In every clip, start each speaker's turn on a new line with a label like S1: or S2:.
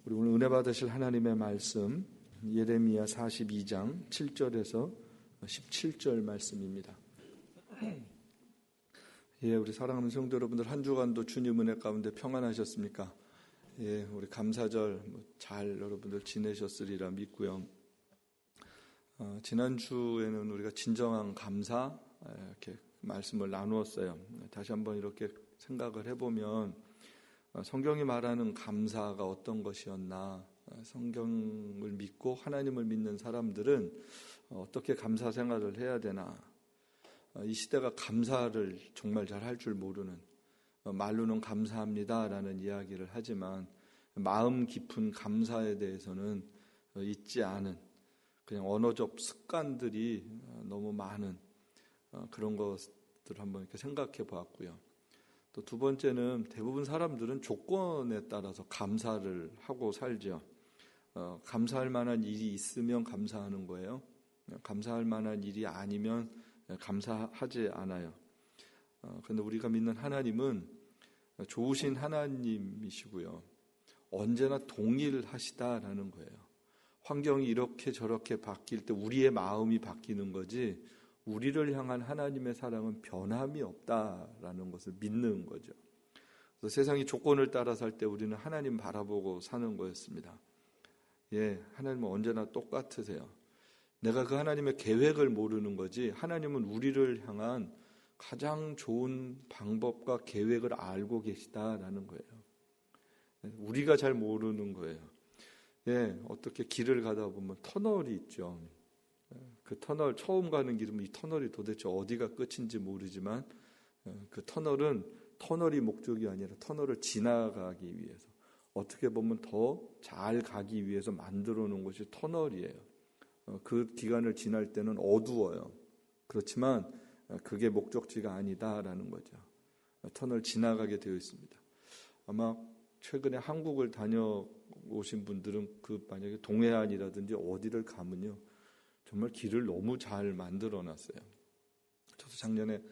S1: 우리 오늘 은혜 받으실 하나님의 말씀 예레미야 42장 7절에서 17절 말씀입니다. 예, 우리 사랑하는 성도 여러분들 한 주간도 주님 은혜 가운데 평안하셨습니까? 예, 우리 감사절 잘 여러분들 지내셨으리라 믿고요. 지난주에는 우리가 진정한 감사 이렇게 말씀을 나누었어요. 다시 한번 이렇게 생각을 해보면 성경이 말하는 감사가 어떤 것이었나, 성경을 믿고 하나님을 믿는 사람들은 어떻게 감사 생활을 해야 되나, 이 시대가 감사를 정말 잘 할 줄 모르는, 말로는 감사합니다라는 이야기를 하지만 마음 깊은 감사에 대해서는 있지 않은 그냥 언어적 습관들이 너무 많은 그런 것들을 한번 이렇게 생각해 보았고요. 또 두 번째는 대부분 사람들은 조건에 따라서 감사를 하고 살죠. 감사할 만한 일이 있으면 감사하는 거예요. 감사할 만한 일이 아니면 감사하지 않아요. 그런데 우리가 믿는 하나님은 좋으신 하나님이시고요. 언제나 동일하시다라는 거예요. 환경이 이렇게 저렇게 바뀔 때 우리의 마음이 바뀌는 거지 우리를 향한 하나님의 사랑은 변함이 없다라는 것을 믿는 거죠. 그래서 세상이 조건을 따라 살 때 우리는 하나님 바라보고 사는 거였습니다. 예, 하나님은 언제나 똑같으세요. 내가 그 하나님의 계획을 모르는 거지 하나님은 우리를 향한 가장 좋은 방법과 계획을 알고 계시다라는 거예요. 우리가 잘 모르는 거예요. 예, 어떻게 길을 가다 보면 터널이 있죠. 그 터널, 처음 가는 길은 이 터널이 도대체 어디가 끝인지 모르지만 그 터널은 터널이 목적이 아니라 터널을 지나가기 위해서 어떻게 보면 더 잘 가기 위해서 만들어 놓은 것이 터널이에요. 그 기간을 지날 때는 어두워요. 그렇지만 그게 목적지가 아니다라는 거죠. 터널 지나가게 되어 있습니다. 아마 최근에 한국을 다녀오신 분들은 만약에 동해안이라든지 어디를 가면요. 정말 길을 너무 잘 만들어 놨어요. 저도 작년에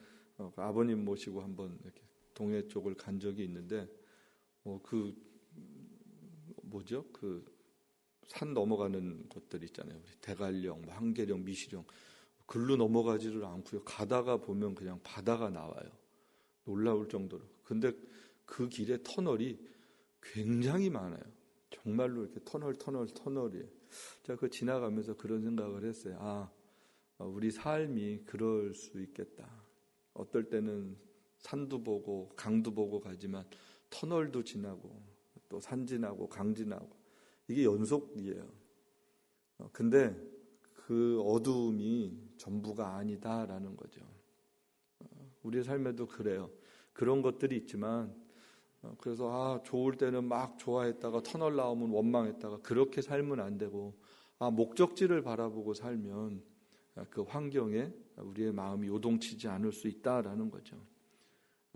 S1: 아버님 모시고 한번 이렇게 동해 쪽을 간 적이 있는데, 산 넘어가는 것들 있잖아요. 우리 대관령, 한계령, 미시령. 글로 넘어가지를 않고요. 가다가 보면 그냥 바다가 나와요. 놀라울 정도로. 근데 그 길에 터널이 굉장히 많아요. 정말로 이렇게 터널이에요. 제가 그 지나가면서 그런 생각을 했어요. 우리 삶이 그럴 수 있겠다. 어떨 때는 산도 보고 강도 보고 가지만 터널도 지나고 또 산 지나고 강 지나고 이게 연속이에요. 근데 그 어두움이 전부가 아니다라는 거죠. 우리의 삶에도 그래요. 그런 것들이 있지만 그래서 좋을 때는 막 좋아했다가 터널 나오면 원망했다가 그렇게 살면 안 되고 목적지를 바라보고 살면 그 환경에 우리의 마음이 요동치지 않을 수 있다라는 거죠.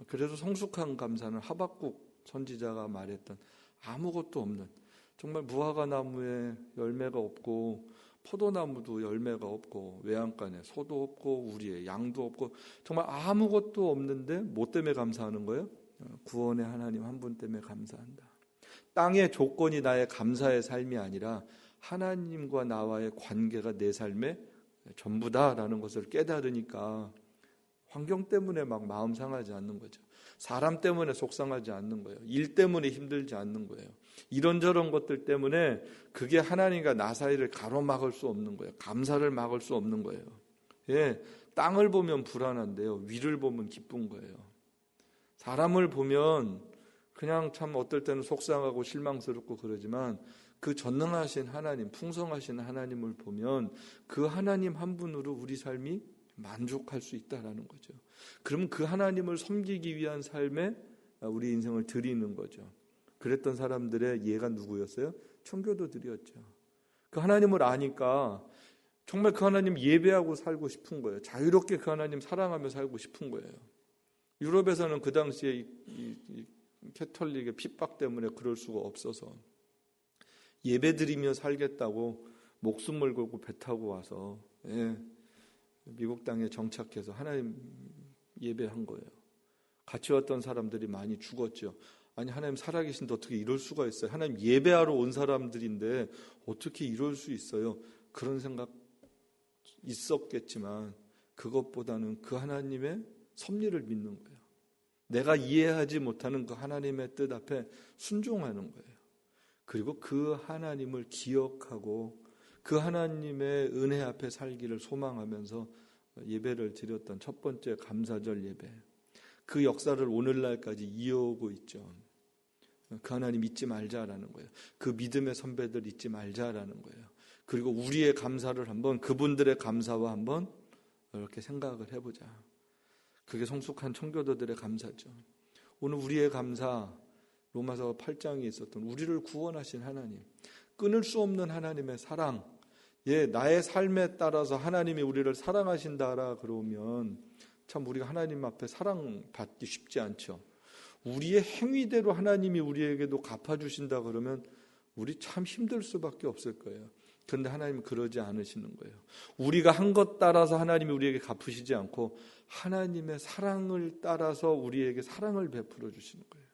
S1: 그래서 성숙한 감사는 하박국 선지자가 말했던 아무것도 없는 정말 무화과 나무에 열매가 없고 포도나무도 열매가 없고 외양간에 소도 없고 우리의 양도 없고 정말 아무것도 없는데 뭐 때문에 감사하는 거예요? 구원의 하나님 한 분 때문에 감사한다. 땅의 조건이 나의 감사의 삶이 아니라 하나님과 나와의 관계가 내 삶의 전부다라는 것을 깨달으니까 환경 때문에 막 마음 상하지 않는 거죠. 사람 때문에 속상하지 않는 거예요. 일 때문에 힘들지 않는 거예요. 이런저런 것들 때문에 그게 하나님과 나 사이를 가로막을 수 없는 거예요. 감사를 막을 수 없는 거예요. 예, 땅을 보면 불안한데요. 위를 보면 기쁜 거예요. 사람을 보면 그냥 참 어떨 때는 속상하고 실망스럽고 그러지만 그 전능하신 하나님, 풍성하신 하나님을 보면 그 하나님 한 분으로 우리 삶이 만족할 수 있다라는 거죠. 그러면 그 하나님을 섬기기 위한 삶에 우리 인생을 드리는 거죠. 그랬던 사람들의 예가 누구였어요? 청교도들이었죠. 그 하나님을 아니까 정말 그 하나님 예배하고 살고 싶은 거예요. 자유롭게 그 하나님 사랑하며 살고 싶은 거예요. 유럽에서는 그 당시에 이 캐톨릭의 핍박 때문에 그럴 수가 없어서 예배드리며 살겠다고 목숨을 걸고 배 타고 와서 미국 땅에 정착해서 하나님 예배한 거예요. 같이 왔던 사람들이 많이 죽었죠. 아니 하나님 살아계신데 어떻게 이럴 수가 있어요? 하나님 예배하러 온 사람들인데 어떻게 이럴 수 있어요? 그런 생각 있었겠지만 그것보다는 그 하나님의 섭리를 믿는 거예요. 내가 이해하지 못하는 그 하나님의 뜻 앞에 순종하는 거예요. 그리고 그 하나님을 기억하고 그 하나님의 은혜 앞에 살기를 소망하면서 예배를 드렸던 첫 번째 감사절 예배. 그 역사를 오늘날까지 이어오고 있죠. 그 하나님 잊지 말자라는 거예요. 그 믿음의 선배들 잊지 말자라는 거예요. 그리고 우리의 감사를 한번 그분들의 감사와 한번 이렇게 생각을 해보자. 그게 성숙한 청교도들의 감사죠. 오늘 우리의 감사, 로마서 8장에 있었던 우리를 구원하신 하나님, 끊을 수 없는 하나님의 사랑, 나의 삶에 따라서 하나님이 우리를 사랑하신다라 그러면 참 우리가 하나님 앞에 사랑받기 쉽지 않죠. 우리의 행위대로 하나님이 우리에게도 갚아주신다 그러면 우리 참 힘들 수밖에 없을 거예요. 그런데 하나님은 그러지 않으시는 거예요. 우리가 한 것 따라서 하나님이 우리에게 갚으시지 않고 하나님의 사랑을 따라서 우리에게 사랑을 베풀어 주시는 거예요.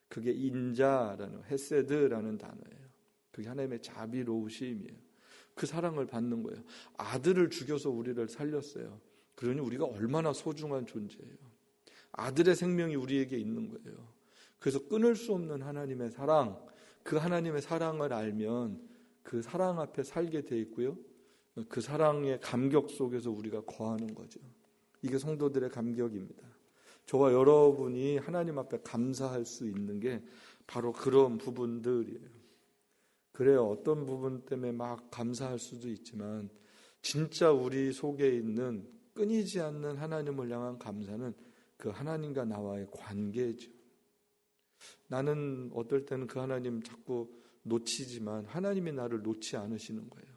S1: 그게 인자라는, 헤세드라는 단어예요. 그게 하나님의 자비로우심이에요. 그 사랑을 받는 거예요. 아들을 죽여서 우리를 살렸어요. 그러니 우리가 얼마나 소중한 존재예요. 아들의 생명이 우리에게 있는 거예요. 그래서 끊을 수 없는 하나님의 사랑, 그 하나님의 사랑을 알면 그 사랑 앞에 살게 돼 있고요. 그 사랑의 감격 속에서 우리가 거하는 거죠. 이게 성도들의 감격입니다. 저와 여러분이 하나님 앞에 감사할 수 있는 게 바로 그런 부분들이에요. 그래요. 어떤 부분 때문에 막 감사할 수도 있지만 진짜 우리 속에 있는 끊이지 않는 하나님을 향한 감사는 그 하나님과 나와의 관계죠. 나는 어떨 때는 그 하나님 자꾸 놓치지만 하나님이 나를 놓지 않으시는 거예요.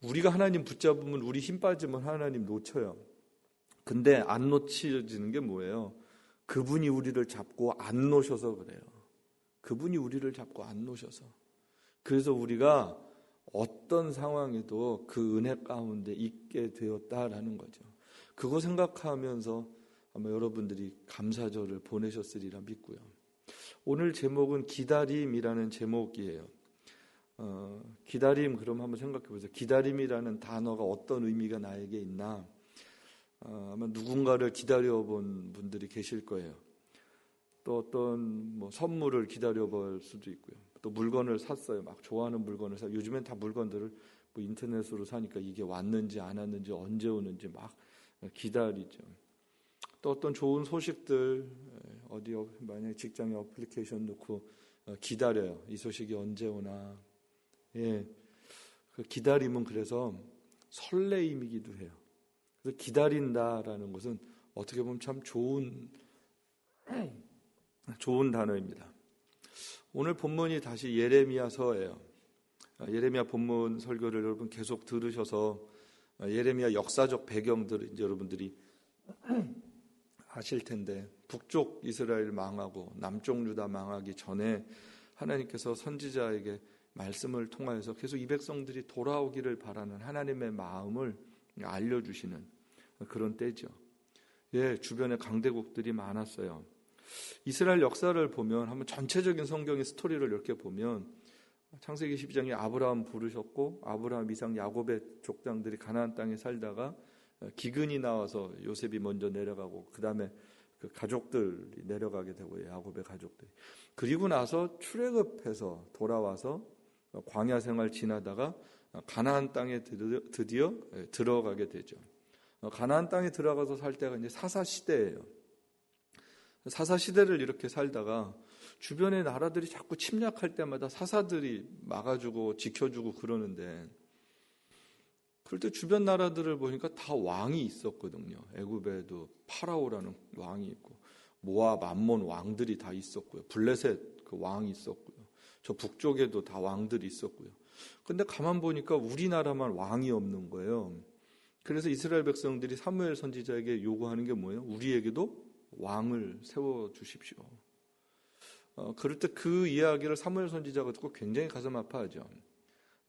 S1: 우리가 하나님 붙잡으면 우리 힘 빠지면 하나님 놓쳐요. 근데 안 놓치지는 게 뭐예요? 그분이 우리를 잡고 안 놓으셔서 그래요. 그분이 우리를 잡고 안 놓으셔서. 그래서 우리가 어떤 상황에도 그 은혜 가운데 있게 되었다라는 거죠. 그거 생각하면서 아마 여러분들이 감사절을 보내셨으리라 믿고요. 오늘 제목은 기다림이라는 제목이에요. 기다림, 그럼 한번 생각해 보세요. 기다림이라는 단어가 어떤 의미가 나에게 있나? 아마 누군가를 기다려본 분들이 계실 거예요. 또 어떤 선물을 기다려볼 수도 있고요. 또 물건을 샀어요. 막 좋아하는 물건을 사. 요즘엔 다 물건들을 인터넷으로 사니까 이게 왔는지 안 왔는지 언제 오는지 막 기다리죠. 또 어떤 좋은 소식들 어디 만약에 직장에 어플리케이션 넣고 기다려요. 이 소식이 언제 오나. 그 기다림은 그래서 설레임이기도 해요. 그래서 기다린다라는 것은 어떻게 보면 참 좋은 단어입니다. 오늘 본문이 다시 예레미야서예요. 예레미야 본문 설교를 여러분 계속 들으셔서 예레미야 역사적 배경들을 이제 여러분들이 아실 텐데, 북쪽 이스라엘 망하고 남쪽 유다 망하기 전에 하나님께서 선지자에게 말씀을 통하여서 계속 이 백성들이 돌아오기를 바라는 하나님의 마음을 알려주시는 그런 때죠. 주변에 강대국들이 많았어요. 이스라엘 역사를 보면 한번 전체적인 성경의 스토리를 이렇게 보면 창세기 12장에 아브라함 부르셨고 아브라함, 이삭, 야곱의 족장들이 가나안 땅에 살다가 기근이 나와서 요셉이 먼저 내려가고 그 다음에 그 가족들이 내려가게 되고 야곱의 가족들이, 그리고 나서 출애굽해서 돌아와서 광야 생활 지나다가 가나안 땅에 드디어 들어가게 되죠. 가나안 땅에 들어가서 살 때가 이제 사사 시대예요. 사사 시대를 이렇게 살다가 주변의 나라들이 자꾸 침략할 때마다 사사들이 막아주고 지켜주고 그러는데, 그럴 때 주변 나라들을 보니까 다 왕이 있었거든요. 애굽에도 파라오라는 왕이 있고 모압, 암몬 왕들이 다 있었고요. 블레셋 그 왕이 있었고요. 저 북쪽에도 다 왕들이 있었고요. 근데 가만 보니까 우리나라만 왕이 없는 거예요. 그래서 이스라엘 백성들이 사무엘 선지자에게 요구하는 게 뭐예요? 우리에게도 왕을 세워주십시오. 그럴 때 그 이야기를 사무엘 선지자가 듣고 굉장히 가슴 아파하죠.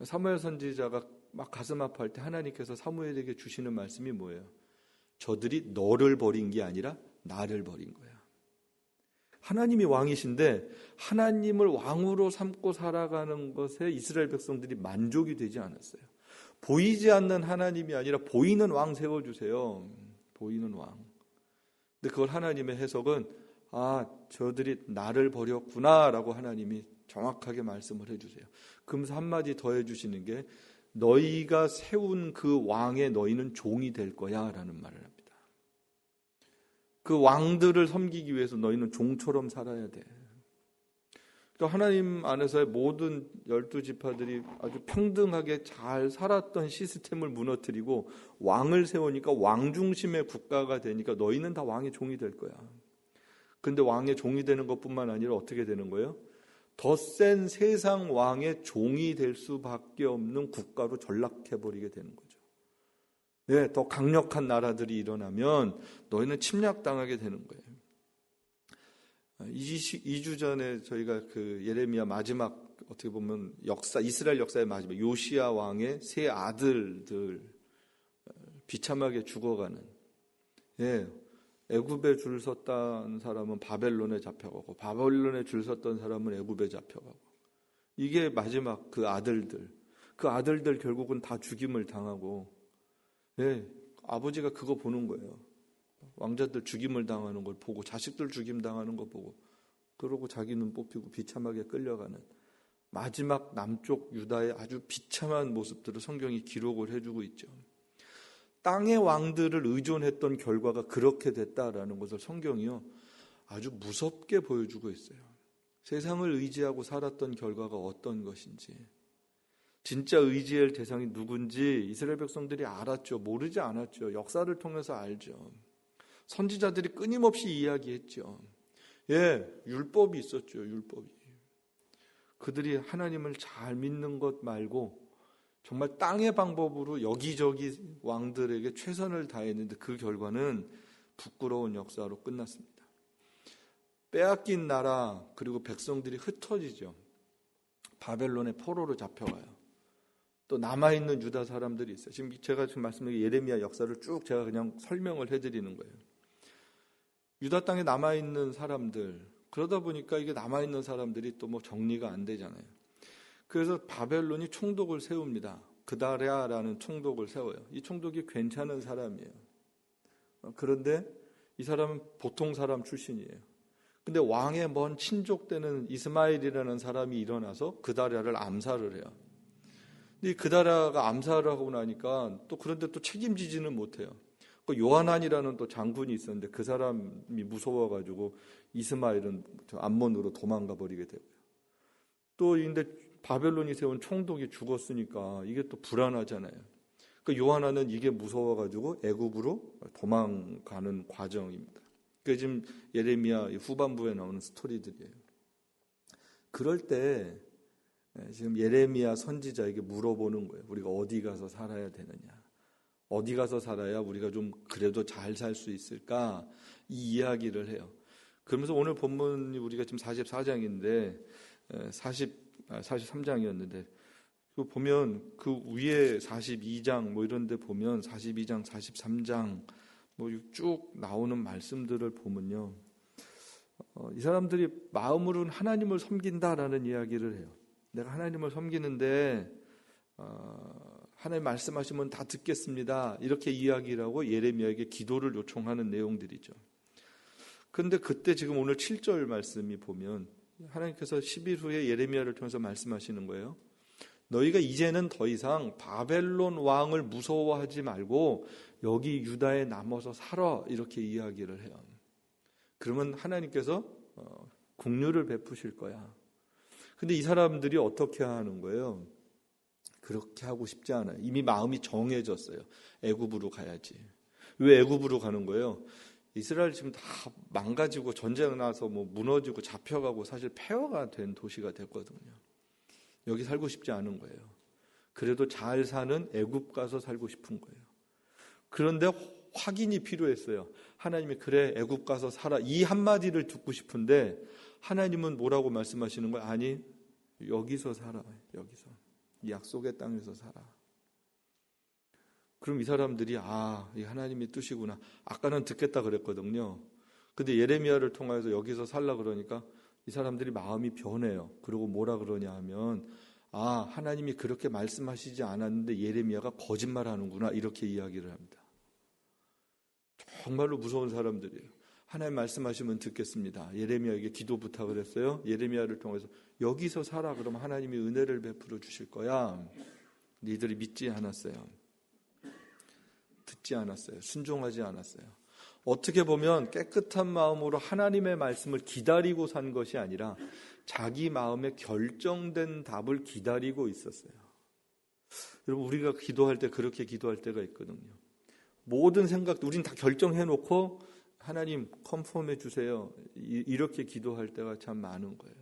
S1: 사무엘 선지자가 막 가슴 아파할 때 하나님께서 사무엘에게 주시는 말씀이 뭐예요? 저들이 너를 버린 게 아니라 나를 버린 거야. 하나님이 왕이신데 하나님을 왕으로 삼고 살아가는 것에 이스라엘 백성들이 만족이 되지 않았어요. 보이지 않는 하나님이 아니라 보이는 왕 세워주세요. 보이는 왕. 근데 그걸 하나님의 해석은 저들이 나를 버렸구나라고 하나님이 정확하게 말씀을 해주세요. 그러면서 한마디 더 해주시는 게 너희가 세운 그 왕에 너희는 종이 될 거야 라는 말을 합니다. 그 왕들을 섬기기 위해서 너희는 종처럼 살아야 돼. 그러니까 하나님 안에서의 모든 12지파들이 아주 평등하게 잘 살았던 시스템을 무너뜨리고 왕을 세우니까 왕 중심의 국가가 되니까 너희는 다 왕의 종이 될 거야. 근데 왕의 종이 되는 것뿐만 아니라 어떻게 되는 거예요? 더 센 세상 왕의 종이 될 수밖에 없는 국가로 전락해버리게 되는 거죠. 네, 더 강력한 나라들이 일어나면 너희는 침략당하게 되는 거예요. 2주 전에 저희가 그 예레미야 마지막 어떻게 보면 이스라엘 역사의 마지막 요시야 왕의 세 아들들 비참하게 죽어가는, 애굽에 줄 섰던 사람은 바벨론에 잡혀가고 바벨론에 줄 섰던 사람은 애굽에 잡혀가고, 이게 마지막 그 아들들 결국은 다 죽임을 당하고, 아버지가 그거 보는 거예요. 왕자들 죽임을 당하는 걸 보고, 자식들 죽임 당하는 거 보고, 그러고 자기는 뽑히고 비참하게 끌려가는 마지막 남쪽 유다의 아주 비참한 모습들을 성경이 기록을 해주고 있죠. 땅의 왕들을 의존했던 결과가 그렇게 됐다라는 것을 성경이요 아주 무섭게 보여주고 있어요. 세상을 의지하고 살았던 결과가 어떤 것인지, 진짜 의지할 대상이 누군지 이스라엘 백성들이 알았죠. 모르지 않았죠. 역사를 통해서 알죠. 선지자들이 끊임없이 이야기했죠. 율법이 있었죠. 율법이. 그들이 하나님을 잘 믿는 것 말고 정말 땅의 방법으로 여기저기 왕들에게 최선을 다했는데 그 결과는 부끄러운 역사로 끝났습니다. 빼앗긴 나라 그리고 백성들이 흩어지죠. 바벨론의 포로로 잡혀가요. 또 남아있는 유다 사람들이 있어요. 지금 제가 말씀드린 예레미야 역사를 쭉 제가 그냥 설명을 해드리는 거예요. 유다 땅에 남아있는 사람들, 그러다 보니까 이게 남아있는 사람들이 또 뭐 정리가 안 되잖아요. 그래서 바벨론이 총독을 세웁니다. 그다랴라는 총독을 세워요. 이 총독이 괜찮은 사람이에요. 그런데 이 사람은 보통 사람 출신이에요. 근데 왕의 먼 친족되는 이스마엘이라는 사람이 일어나서 그다랴를 암살을 해요. 근데 이 그다랴가 암살을 하고 나니까 또 그런데 또 책임지지는 못해요. 그 요하난이라는 또 장군이 있었는데 그 사람이 무서워가지고 이스마엘은 암몬으로 도망가 버리게 되고요. 또 근데 바벨론이 세운 총독이 죽었으니까 이게 또 불안하잖아요. 그 요하난은 이게 무서워가지고 애굽으로 도망가는 과정입니다. 그게 지금 예레미야 후반부에 나오는 스토리들이에요. 그럴 때 지금 예레미야 선지자에게 물어보는 거예요. 우리가 어디 가서 살아야 되느냐? 어디 가서 살아야 우리가 좀 그래도 잘 살 수 있을까? 이 이야기를 해요. 그러면서 오늘 본문이 우리가 지금 44장인데 43장이었는데 그 보면 그 위에 42장 뭐 이런 데 보면 42장, 43장 뭐 쭉 나오는 말씀들을 보면요. 이 사람들이 마음으로는 하나님을 섬긴다라는 이야기를 해요. 내가 하나님을 섬기는데 하나님 말씀하시면 다 듣겠습니다. 이렇게 이야기를 하고 예레미야에게 기도를 요청하는 내용들이죠. 그런데 그때 지금 오늘 7절 말씀이 보면 하나님께서 10일 후에 예레미야를 통해서 말씀하시는 거예요. 너희가 이제는 더 이상 바벨론 왕을 무서워하지 말고 여기 유다에 남아서 살아, 이렇게 이야기를 해요. 그러면 하나님께서 긍휼을 베푸실 거야. 근데 이 사람들이 어떻게 하는 거예요? 그렇게 하고 싶지 않아요. 이미 마음이 정해졌어요. 애굽으로 가야지. 왜 애굽으로 가는 거예요? 이스라엘 지금 다 망가지고 전쟁 나서 뭐 무너지고 잡혀가고 사실 폐허가 된 도시가 됐거든요. 여기 살고 싶지 않은 거예요. 그래도 잘 사는 애굽 가서 살고 싶은 거예요. 그런데 확인이 필요했어요. 하나님이 그래 애굽 가서 살아, 이 한마디를 듣고 싶은데 하나님은 뭐라고 말씀하시는 거예요? 아니, 여기서 살아. 여기서. 이 약속의 땅에서 살아. 그럼 이 사람들이 이 하나님의 뜻이구나. 아까는 듣겠다 그랬거든요. 근데 예레미야를 통해서 여기서 살라 그러니까 이 사람들이 마음이 변해요. 그리고 뭐라 그러냐 하면 하나님이 그렇게 말씀하시지 않았는데 예레미야가 거짓말하는구나 이렇게 이야기를 합니다. 정말로 무서운 사람들이에요. 하나님 말씀하시면 듣겠습니다. 예레미야에게 기도 부탁을 했어요. 예레미야를 통해서 여기서 살아 그러면 하나님이 은혜를 베풀어 주실 거야. 이들이 믿지 않았어요. 듣지 않았어요. 순종하지 않았어요. 어떻게 보면 깨끗한 마음으로 하나님의 말씀을 기다리고 산 것이 아니라 자기 마음에 결정된 답을 기다리고 있었어요. 여러분 우리가 기도할 때 그렇게 기도할 때가 있거든요. 모든 생각 우린 다 결정해놓고 하나님 컨펌해 주세요. 이렇게 기도할 때가 참 많은 거예요.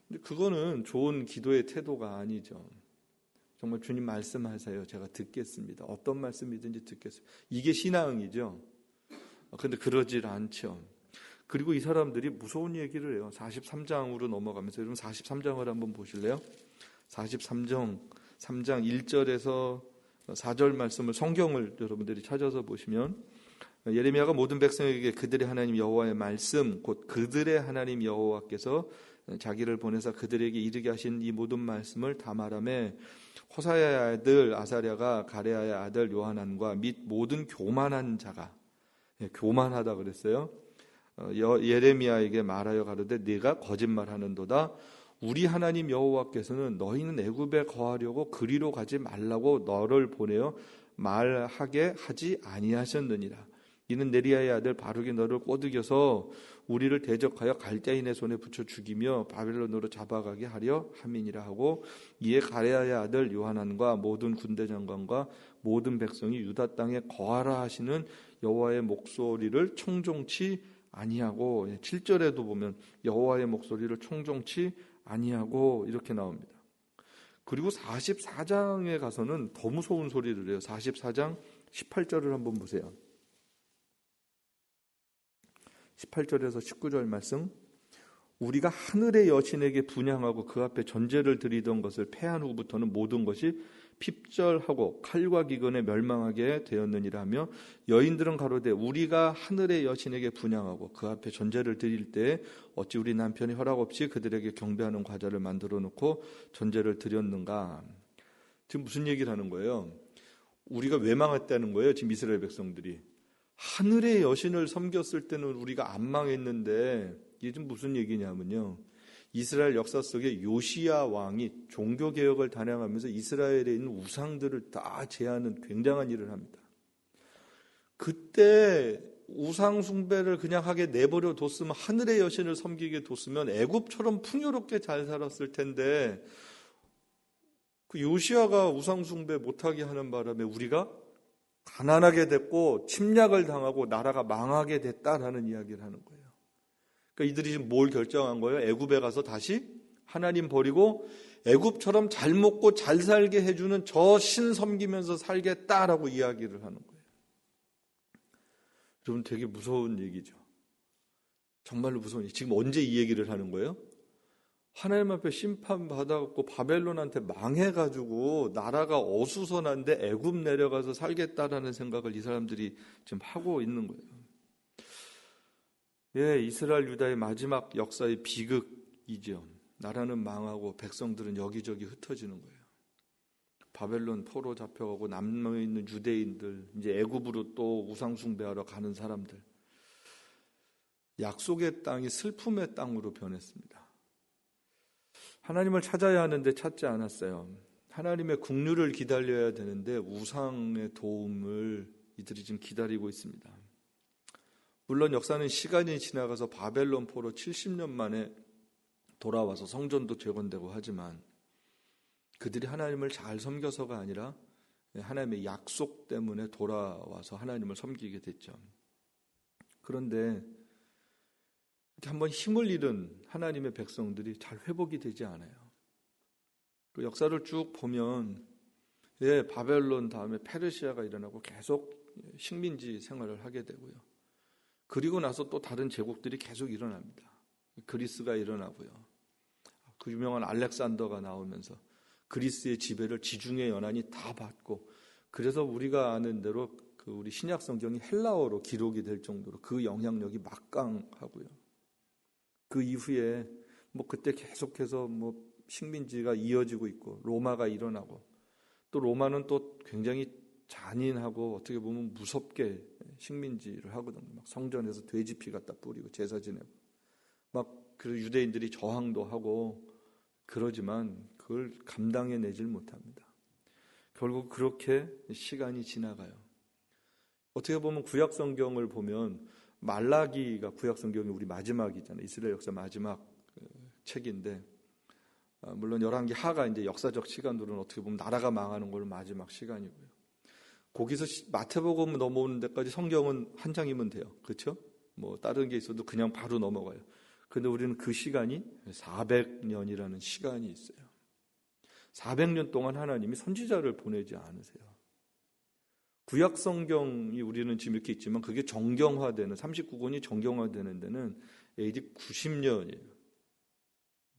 S1: 근데 그거는 좋은 기도의 태도가 아니죠. 정말 주님 말씀하세요. 제가 듣겠습니다. 어떤 말씀이든지 듣겠습니다. 이게 신앙이죠. 근데 그러질 않죠. 그리고 이 사람들이 무서운 얘기를 해요. 43장으로 넘어가면서 여러분 43장을 한번 보실래요? 43장 1절에서 4절 말씀을 성경을 여러분들이 찾아서 보시면 예레미야가 모든 백성에게 그들의 하나님 여호와의 말씀 곧 그들의 하나님 여호와께서 자기를 보내사 그들에게 이르게 하신 이 모든 말씀을 다 말하며 호사야의 아들 아사랴가 가레아의 아들 요하난과 및 모든 교만한 자가 교만하다 그랬어요. 예레미야에게 말하여 가로되 네가 거짓말하는도다. 우리 하나님 여호와께서는 너희는 애굽에 거하려고 그리로 가지 말라고 너를 보내어 말하게 하지 아니하셨느니라. 이는 네리야의 아들 바룩이 너를 꼬드겨서 우리를 대적하여 갈대인의 손에 붙여 죽이며 바벨론으로 잡아가게 하려 함이니라 하고 이에 가레아의 아들 요하난과 모든 군대 장관과 모든 백성이 유다 땅에 거하라 하시는 여호와의 목소리를 청종치 아니하고 7절에도 보면 여호와의 목소리를 청종치 아니하고 이렇게 나옵니다. 그리고 44장에 가서는 더 무서운 소리를 해요. 44장 18절을 한번 보세요. 18절에서 19절 말씀. 우리가 하늘의 여신에게 분향하고 그 앞에 전제를 드리던 것을 패한 후부터는 모든 것이 핍절하고 칼과 기근에 멸망하게 되었느니라 하며 여인들은 가로되 우리가 하늘의 여신에게 분향하고 그 앞에 전제를 드릴 때 어찌 우리 남편이 허락 없이 그들에게 경배하는 과자를 만들어 놓고 전제를 드렸는가. 지금 무슨 얘기를 하는 거예요? 우리가 왜 망했다는 거예요? 지금 이스라엘 백성들이 하늘의 여신을 섬겼을 때는 우리가 안 망했는데 이게 지금 무슨 얘기냐면요, 이스라엘 역사 속에 요시야 왕이 종교개혁을 단행하면서 이스라엘에 있는 우상들을 다 제하는 굉장한 일을 합니다. 그때 우상 숭배를 그냥 하게 내버려 뒀으면, 하늘의 여신을 섬기게 뒀으면 애굽처럼 풍요롭게 잘 살았을 텐데 그 요시야가 우상 숭배 못하게 하는 바람에 우리가 가난하게 됐고 침략을 당하고 나라가 망하게 됐다라는 이야기를 하는 거예요. 그러니까 이들이 지금 뭘 결정한 거예요? 애굽에 가서 다시 하나님 버리고 애굽처럼 잘 먹고 잘 살게 해주는 저 신 섬기면서 살겠다라고 이야기를 하는 거예요. 여러분 되게 무서운 얘기죠. 정말로 무서운 얘기. 지금 언제 이 얘기를 하는 거예요? 하나님 앞에 심판받아갖고 바벨론한테 망해가지고 나라가 어수선한데 애굽 내려가서 살겠다라는 생각을 이 사람들이 지금 하고 있는 거예요. 예, 이스라엘 유다의 마지막 역사의 비극이죠. 나라는 망하고 백성들은 여기저기 흩어지는 거예요. 바벨론 포로 잡혀가고 남아있는 유대인들, 이제 애굽으로 또 우상숭배하러 가는 사람들. 약속의 땅이 슬픔의 땅으로 변했습니다. 하나님을 찾아야 하는데 찾지 않았어요. 하나님의 국류를 기다려야 되는데 우상의 도움을 이들이 지금 기다리고 있습니다. 물론 역사는 시간이 지나가서 바벨론 포로 70년 만에 돌아와서 성전도 재건되고 하지만 그들이 하나님을 잘 섬겨서가 아니라 하나님의 약속 때문에 돌아와서 하나님을 섬기게 됐죠. 그런데 이렇게 한번 힘을 잃은 하나님의 백성들이 잘 회복이 되지 않아요. 그 역사를 쭉 보면 바벨론 다음에 페르시아가 일어나고 계속 식민지 생활을 하게 되고요. 그리고 나서 또 다른 제국들이 계속 일어납니다. 그리스가 일어나고요. 그 유명한 알렉산더가 나오면서 그리스의 지배를 지중해 연안이 다 받고, 그래서 우리가 아는 대로 그 우리 신약 성경이 헬라어로 기록이 될 정도로 그 영향력이 막강하고요. 그 이후에 뭐 그때 계속해서 뭐 식민지가 이어지고 있고 로마가 일어나고 또 로마는 또 굉장히 잔인하고 어떻게 보면 무섭게 식민지를 하거든요. 막 성전에서 돼지피 갖다 뿌리고 제사 지내고 막 그 유대인들이 저항도 하고 그러지만 그걸 감당해내질 못합니다. 결국 그렇게 시간이 지나가요. 어떻게 보면 구약 성경을 보면 말라기가 구약 성경이 우리 마지막이잖아요. 이스라엘 역사 마지막 책인데 물론 열왕기 하가 이제 역사적 시간으로는 어떻게 보면 나라가 망하는 걸 마지막 시간이고요. 거기서 마태복음 넘어오는 데까지 성경은 한 장이면 돼요. 그렇죠? 뭐 다른 게 있어도 그냥 바로 넘어가요. 그런데 우리는 그 시간이 400년이라는 시간이 있어요. 400년 동안 하나님이 선지자를 보내지 않으세요. 구약 성경이 우리는 지금 이렇게 있지만 그게 정경화되는 39권이 정경화되는 데는 AD 90년이에요.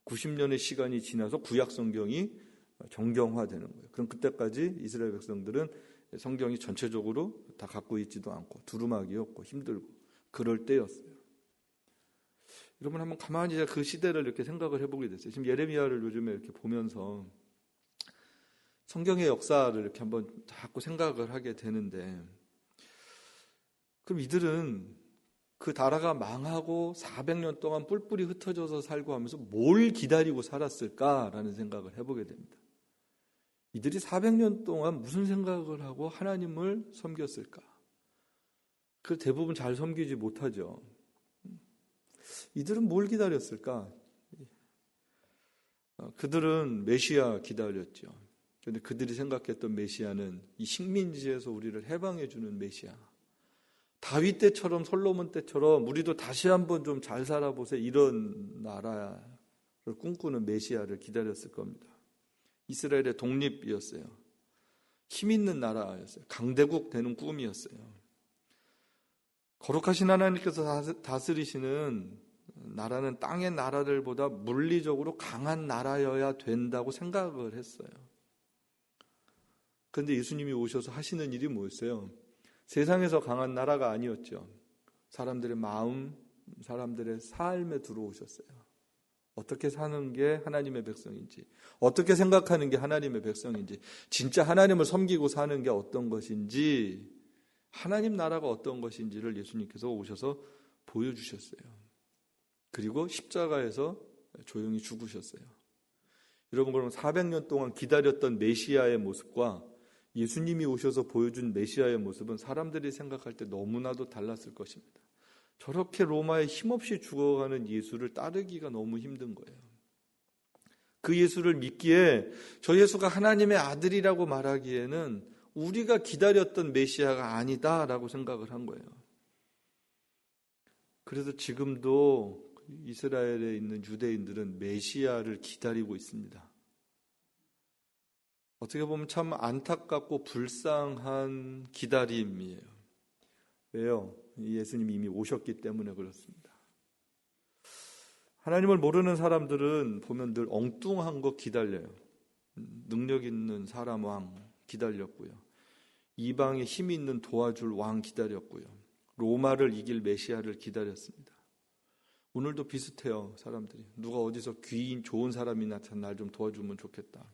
S1: 90년의 시간이 지나서 구약 성경이 정경화되는 거예요. 그럼 그때까지 이스라엘 백성들은 성경이 전체적으로 다 갖고 있지도 않고 두루마기였고 힘들고 그럴 때였어요. 여러분 한번 가만히 그 시대를 이렇게 생각을 해보게 됐어요. 지금 예레미야를 요즘에 이렇게 보면서 성경의 역사를 이렇게 한번 자꾸 생각을 하게 되는데 그럼 이들은 그 나라가 망하고 400년 동안 뿔뿔이 흩어져서 살고 하면서 뭘 기다리고 살았을까라는 생각을 해보게 됩니다. 이들이 400년 동안 무슨 생각을 하고 하나님을 섬겼을까? 그 대부분 잘 섬기지 못하죠. 이들은 뭘 기다렸을까? 그들은 메시아 기다렸죠. 그런데 그들이 생각했던 메시아는 이 식민지에서 우리를 해방해 주는 메시아. 다윗 때처럼 솔로몬 때처럼 우리도 다시 한번 좀 잘 살아보세요. 이런 나라를 꿈꾸는 메시아를 기다렸을 겁니다. 이스라엘의 독립이었어요. 힘 있는 나라였어요. 강대국 되는 꿈이었어요. 거룩하신 하나님께서 다스리시는 나라는 땅의 나라들보다 물리적으로 강한 나라여야 된다고 생각을 했어요. 그런데 예수님이 오셔서 하시는 일이 뭐였어요? 세상에서 강한 나라가 아니었죠. 사람들의 마음, 사람들의 삶에 들어오셨어요. 어떻게 사는 게 하나님의 백성인지, 어떻게 생각하는 게 하나님의 백성인지, 진짜 하나님을 섬기고 사는 게 어떤 것인지, 하나님 나라가 어떤 것인지를 예수님께서 오셔서 보여주셨어요. 그리고 십자가에서 조용히 죽으셨어요. 여러분 그러면 400년 동안 기다렸던 메시아의 모습과 예수님이 오셔서 보여준 메시아의 모습은 사람들이 생각할 때 너무나도 달랐을 것입니다. 저렇게 로마에 힘없이 죽어가는 예수를 따르기가 너무 힘든 거예요. 그 예수를 믿기에 저 예수가 하나님의 아들이라고 말하기에는 우리가 기다렸던 메시아가 아니다라고 생각을 한 거예요. 그래서 지금도 이스라엘에 있는 유대인들은 메시아를 기다리고 있습니다. 어떻게 보면 참 안타깝고 불쌍한 기다림이에요. 왜요? 예수님이 이미 오셨기 때문에 그렇습니다. 하나님을 모르는 사람들은 보면 늘 엉뚱한 거 기다려요. 능력 있는 사람 왕 기다렸고요. 이방에 힘이 있는 도와줄 왕 기다렸고요. 로마를 이길 메시아를 기다렸습니다. 오늘도 비슷해요. 사람들이. 누가 어디서 귀인 좋은 사람이 나타나 날 좀 도와주면 좋겠다.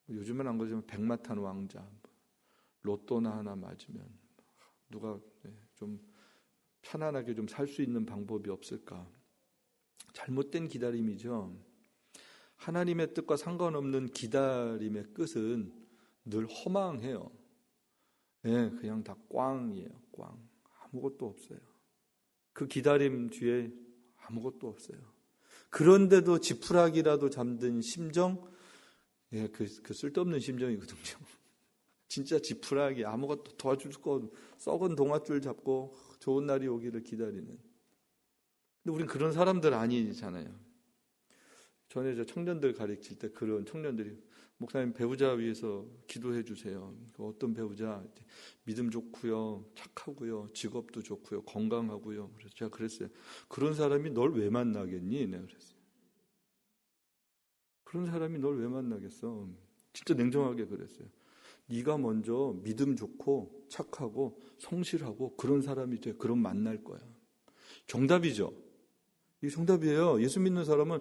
S1: 요즘은 안 그러지만 백마탄 왕자, 로또나 하나 맞으면 누가 좀 편안하게 좀 살 수 있는 방법이 없을까? 잘못된 기다림이죠. 하나님의 뜻과 상관없는 기다림의 끝은 늘 허망해요. 그냥 다 꽝이에요. 꽝. 아무것도 없어요. 그 기다림 뒤에 아무것도 없어요. 그런데도 지푸라기라도 잠든 심정, 그 쓸데없는 심정이거든요. 진짜 지푸라기, 아무것도 도와줄 거 썩은 동아줄 잡고 좋은 날이 오기를 기다리는. 근데 우린 그런 사람들 아니잖아요. 전에 저 청년들 가르칠 때 그런 청년들이 목사님 배우자 위해서 기도해 주세요. 어떤 배우자? 믿음 좋고요, 착하고요, 직업도 좋고요, 건강하고요. 그래서 제가 그랬어요. 그런 사람이 널 왜 만나겠니? 내가 그랬어요. 그런 사람이 널 왜 만나겠어? 진짜 냉정하게 그랬어요. 네가 먼저 믿음 좋고 착하고 성실하고 그런 사람이 돼. 그럼 만날 거야. 정답이죠. 이게 정답이에요. 예수 믿는 사람은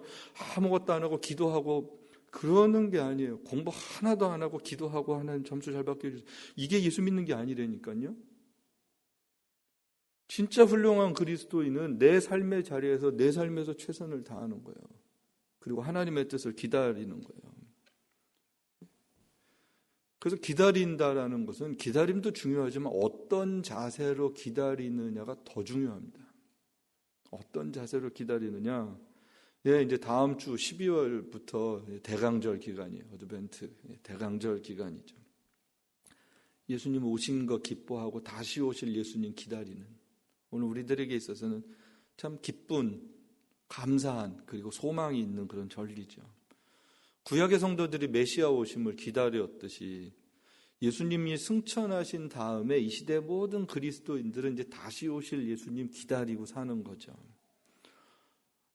S1: 아무것도 안 하고 기도하고 그러는 게 아니에요. 공부 하나도 안 하고 기도하고 하나님 점수 잘 받게 해주세요. 이게 예수 믿는 게 아니라니까요. 진짜 훌륭한 그리스도인은 내 삶의 자리에서 내 삶에서 최선을 다하는 거예요. 그리고 하나님의 뜻을 기다리는 거예요. 그래서 기다린다라는 것은 기다림도 중요하지만 어떤 자세로 기다리느냐가 더 중요합니다. 어떤 자세로 기다리느냐. 이제 다음 주 12월부터 대강절 기간이에요. 어드벤트 대강절 기간이죠. 예수님 오신 거 기뻐하고 다시 오실 예수님 기다리는, 오늘 우리들에게 있어서는 참 기쁜, 감사한, 그리고 소망이 있는 그런 절기죠. 구약의 성도들이 메시아 오심을 기다렸듯이 예수님이 승천하신 다음에 이 시대 모든 그리스도인들은 이제 다시 오실 예수님 기다리고 사는 거죠.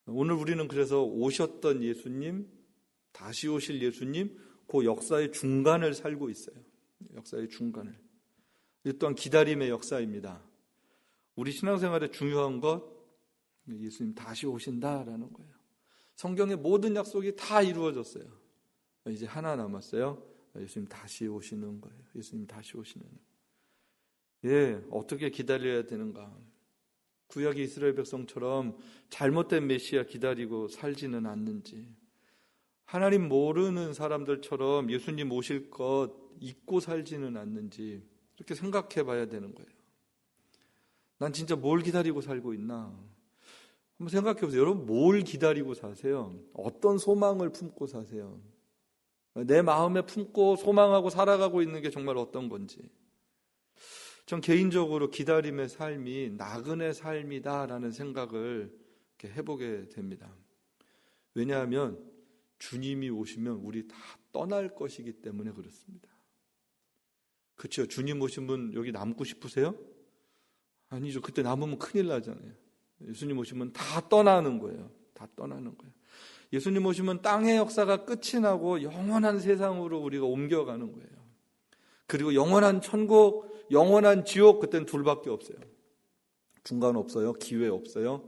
S1: 오늘 우리는 그래서 오셨던 예수님, 다시 오실 예수님, 그 역사의 중간을 살고 있어요. 역사의 중간을. 이 또한 기다림의 역사입니다. 우리 신앙생활에 중요한 것, 예수님 다시 오신다라는 거예요. 성경의 모든 약속이 다 이루어졌어요. 이제 하나 남았어요. 예수님 다시 오시는 거예요. 예수님 다시 오시는. 어떻게 기다려야 되는가? 구약의 이스라엘 백성처럼 잘못된 메시아 기다리고 살지는 않는지, 하나님 모르는 사람들처럼 예수님 오실 것 잊고 살지는 않는지 이렇게 생각해 봐야 되는 거예요. 난 진짜 뭘 기다리고 살고 있나? 한번 생각해 보세요. 여러분 뭘 기다리고 사세요? 어떤 소망을 품고 사세요? 내 마음에 품고 소망하고 살아가고 있는 게 정말 어떤 건지. 전 개인적으로 기다림의 삶이 나그네 삶이다라는 생각을 이렇게 해보게 됩니다. 왜냐하면 주님이 오시면 우리 다 떠날 것이기 때문에 그렇습니다. 그렇죠? 주님 오시면 여기 남고 싶으세요? 아니죠. 그때 남으면 큰일 나잖아요. 예수님 오시면 다 떠나는 거예요. 다 떠나는 거예요. 예수님 오시면 땅의 역사가 끝이 나고 영원한 세상으로 우리가 옮겨가는 거예요. 그리고 영원한 천국, 영원한 지옥, 그때는 둘밖에 없어요. 중간 없어요. 기회 없어요.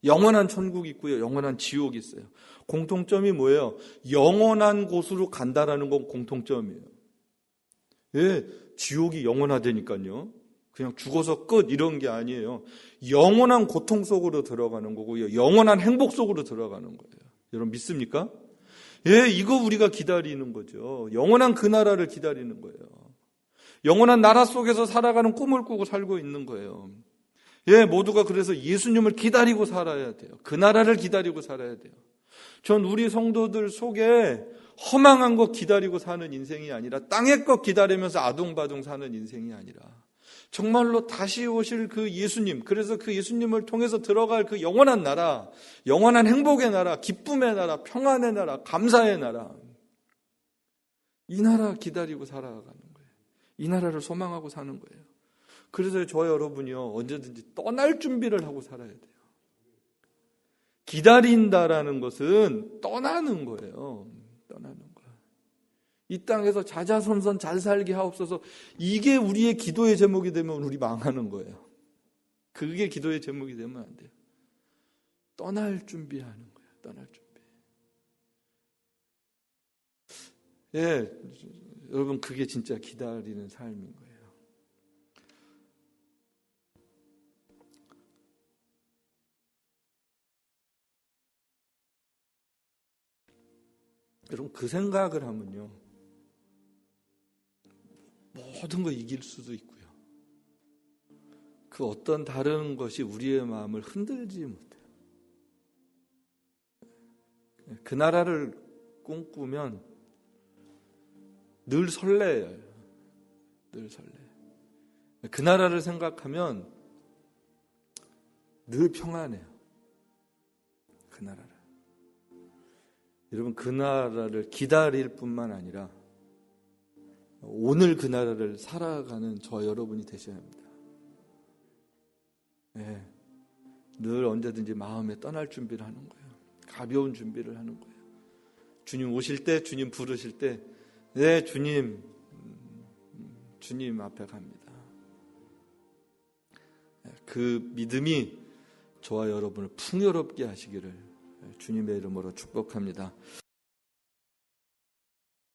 S1: 영원한 천국이 있고요. 영원한 지옥이 있어요. 공통점이 뭐예요? 영원한 곳으로 간다라는 건 공통점이에요. 지옥이 영원하다니까요. 그냥 죽어서 끝 이런 게 아니에요. 영원한 고통 속으로 들어가는 거고요. 영원한 행복 속으로 들어가는 거예요. 여러분 믿습니까? 이거 우리가 기다리는 거죠. 영원한 그 나라를 기다리는 거예요. 영원한 나라 속에서 살아가는 꿈을 꾸고 살고 있는 거예요. 모두가 그래서 예수님을 기다리고 살아야 돼요. 그 나라를 기다리고 살아야 돼요. 전 우리 성도들 속에 허망한 것 기다리고 사는 인생이 아니라 땅의 것 기다리면서 아둥바둥 사는 인생이 아니라 정말로 다시 오실 그 예수님, 그래서 그 예수님을 통해서 들어갈 그 영원한 나라, 영원한 행복의 나라, 기쁨의 나라, 평안의 나라, 감사의 나라, 이 나라 기다리고 살아가는 거예요. 이 나라를 소망하고 사는 거예요. 그래서 저 여러분이요, 언제든지 떠날 준비를 하고 살아야 돼요. 기다린다라는 것은 떠나는 거예요. 떠나는 거예요. 이 땅에서 자자손손 잘 살게 하옵소서. 이게 우리의 기도의 제목이 되면 우리 망하는 거예요. 그게 기도의 제목이 되면 안 돼요. 떠날 준비하는 거예요. 떠날 준비. 여러분 그게 진짜 기다리는 삶인 거예요. 여러분 그 생각을 하면요, 모든 거 이길 수도 있고요. 그 어떤 다른 것이 우리의 마음을 흔들지 못해요. 그 나라를 꿈꾸면 늘 설레요. 늘 설레요. 그 나라를 생각하면 늘 평안해요. 그 나라를. 여러분 그 나라를 기다릴 뿐만 아니라 오늘 그 나라를 살아가는 저 여러분이 되셔야 합니다. 늘 언제든지 마음에 떠날 준비를 하는 거예요. 가벼운 준비를 하는 거예요. 주님 오실 때, 주님 부르실 때, 네 주님 주님 앞에 갑니다. 그 믿음이 저와 여러분을 풍요롭게 하시기를 주님의 이름으로 축복합니다.